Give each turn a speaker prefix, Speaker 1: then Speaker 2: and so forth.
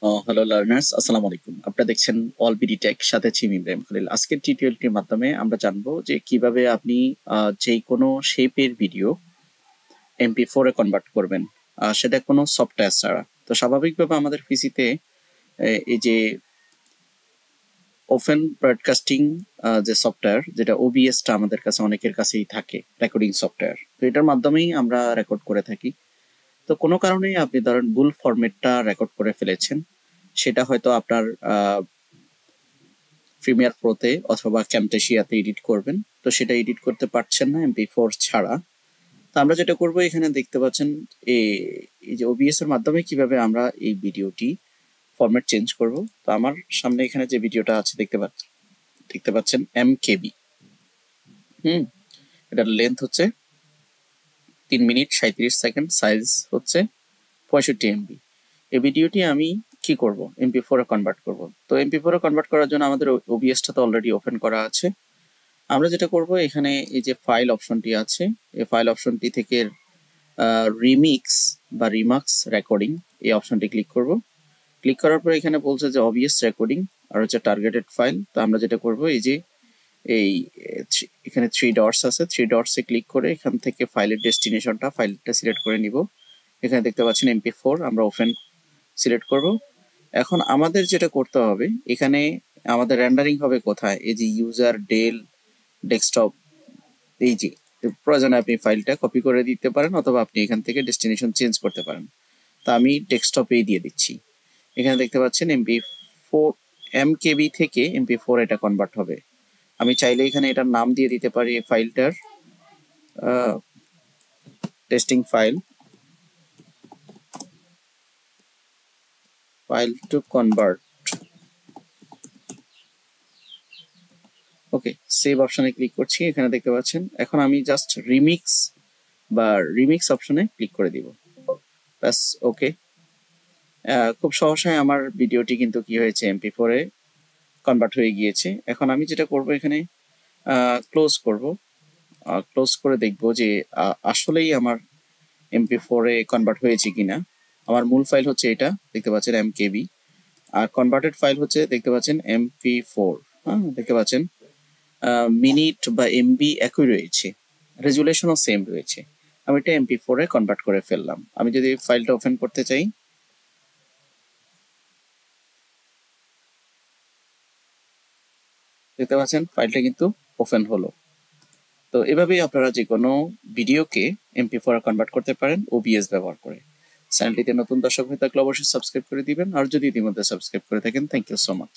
Speaker 1: Hello learners, আসসালামু আলাইকুম। আপনারা দেখছেন অল বিডি টেক, সাথে আছি আমি ইব্রাহিম খলিল। আজকের টিউটোরিয়ালটির মাধ্যমে আমরা জানবো যে কিভাবে আপনি যে কোনো শেপের ভিডিও MP4 এ কনভার্ট করবেন, সেটা কোনো সফটওয়্যার ছাড়া। তো স্বাভাবিকভাবে আমাদের পিসিতে এই যে ওপেন ব্রডকাস্টিং যে সফটওয়্যার, যেটা OBS টা আমাদের কাছে অনেকের কাছেই থাকে, রেকর্ডিং সফটওয়্যার। তো এটার মাধ্যমেই আমরা রেকর্ড করে থাকি। তো কোনো কারণে আপনি ধরেন ভুল ফরম্যাটটা রেকর্ড করে ফেলেছেন, সেটা হয়তো আপনার প্রিমিয়ার প্রোতে অথবা ক্যামটেসিয়াতে এডিট করবেন, তো সেটা এডিট করতে পারছেন না MP4 ছাড়া। তো আমরা যেটা করব, এখানে দেখতে পাচ্ছেন এই যে OBS এর মাধ্যমে কিভাবে আমরা এই ভিডিওটি ফরম্যাট চেঞ্জ করব। তো আমার সামনে এখানে যে ভিডিওটা আছে দেখতে পাচ্ছেন MKB। এটার লেন্থ হচ্ছে 3 মিনিট 37 সেকেন্ড, সাইজ হচ্ছে 65 MB। এই ভিডিওটি আমি কি করব, MP4 এ কনভার্ট করব। তো MP4 এ কনভার্ট করার জন্য আমাদের OBS টা তো অলরেডি ওপেন করা আছে। আমরা যেটা করব, এখানে এই যে ফাইল অপশনটি আছে, এই ফাইল অপশনটি থেকে রিমিক্স বা রিমাক্স রেকর্ডিং এই অপশনটি ক্লিক করব। ক্লিক করার পর এখানে বলছে যে অবভিয়াস রেকর্ডিং আর হচ্ছে টার্গেটেড ফাইল। তো আমরা যেটা করব, এই যে এখানে 3 ডটস আছে, 3 ডটসে ক্লিক করে এখান থেকে ফাইলের ডেস্টিনেশনটা, ফাইলটা সিলেক্ট করে নিব। এখানে দেখতে পাচ্ছেন MP4, আমরা ওপেন সিলেক্ট করব। এখন আমাদের যেটা করতে হবে, এখানে আমাদের রেন্ডারিং হবে কোথায়, এই যে ইউজার ডেল ডেস্কটপ, এই যে প্রয়োজনে আপনি ফাইলটা কপি করে দিতে পারেন, অথবা আপনি এখান থেকে ডেস্টিনেশন চেঞ্জ করতে পারেন। তা আমি ডেস্কটপেই দিয়ে দিচ্ছি। এখানে দেখতে পাচ্ছেন MP4 MKB থেকে MP4 এটা কনভার্ট হবে। আমি চাইলে এখানে এটার নাম দিয়ে দিতে পারি ফাইলটার testing file to convert. Okay, save অপশনে ক্লিক করছি। এখানে দেখতে পাচ্ছেন এখন আমি জাস্ট রিমিক্স অপশনে ক্লিক করে দিব। ব্যাস, ওকে। খুব সহসায় আমার ভিডিওটি কিন্তু কি হয়েছে, MP4 এ কনভার্ট হয়ে গিয়েছে। এখন আমি যেটা করব, এখানে ক্লোজ করব। ক্লোজ করে দেখব যে আসলেই আমার MP4 এ কনভার্ট হয়েছে কিনা। আমার মূল ফাইল হচ্ছে এটা, দেখতে পাচ্ছেন MKB, আর কনভার্টেড ফাইল হচ্ছে দেখতে পাচ্ছেন MP4। হ্যাঁ, দেখতে পাচ্ছেন মিনিট বা MB একই রয়েছে, রেজুলেশনও সেম রয়েছে। আমি এটা MP4 এ কনভার্ট করে ফেললাম। আমি যদি ফাইলটা ওপেন করতে চাই, দেখতে পাচ্ছেন ফাইলটা কিন্তু ওপেন হলো। তো এভাবেই আপনারা যে কোনো ভিডিওকে MP4 এ কনভার্ট করতে পারেন OBS ব্যবহার করে। চ্যানেলটিতে নতুন দর্শক হয়ে থাকলে অবশ্যই সাবস্ক্রাইব করে দিবেন, আর যদি ইতিমধ্যে সাবস্ক্রাইব করে থাকেন, থ্যাংক ইউ সো মাচ।